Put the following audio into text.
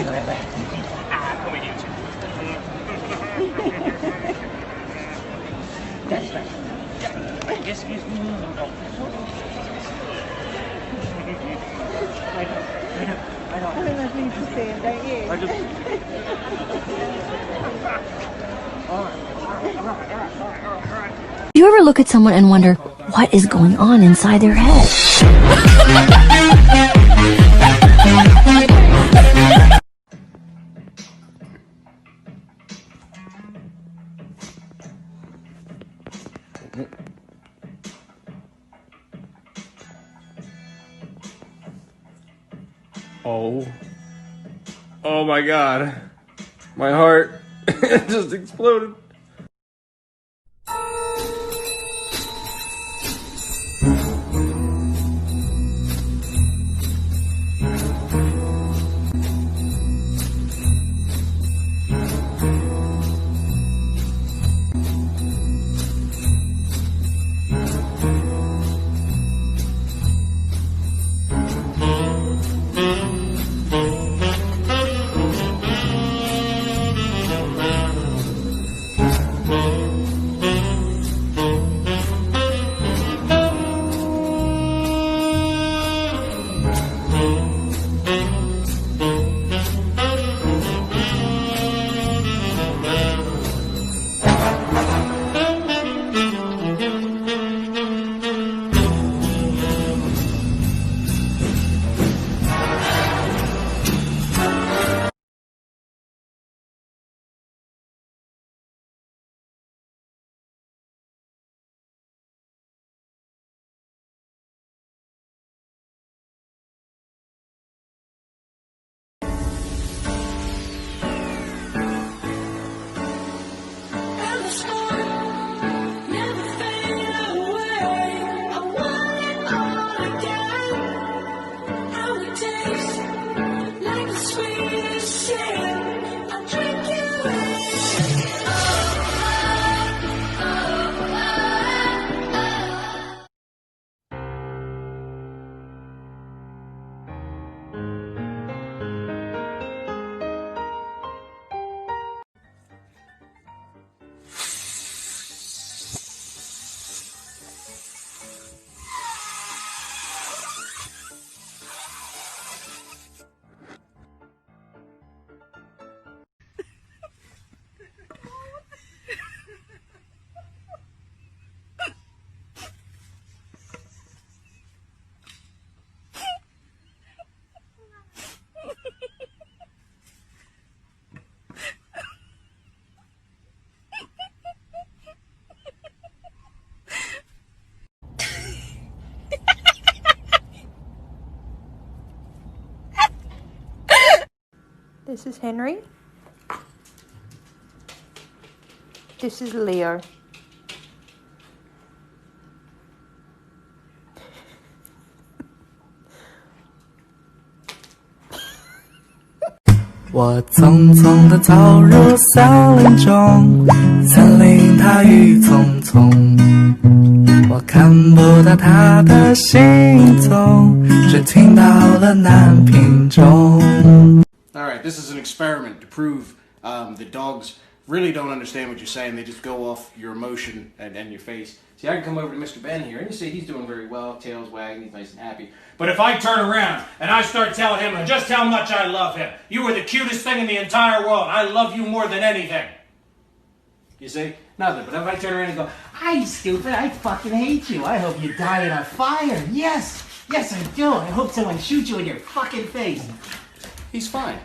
come aiuto. Destra. Excuse me. I know. I don't need to say it, don't you? I just... Do you ever look at someone and wonder what is going on inside their head? Oh my God. My heart just exploded. This is Henry. This is Leo.我匆匆地走入森林中，森林它郁葱葱，我看不到它的行踪，只听到了南屏钟。 Alright, this is an experiment to prove that dogs really don't understand what you're saying. They just go off your emotion and your face. See, I can come over to Mr. Ben here and you see he's doing very well, tail's wagging, he's nice and happy. But if I turn around and I start telling him just how much I love him, you are the cutest thing in the entire world, I love you more than anything. You see? Nothing. But if I turn around and go, "Hi, stupid, I fucking hate you. I hope you die in a fire. Yes, yes I do. I hope someone shoots you in your fucking face." He's fine.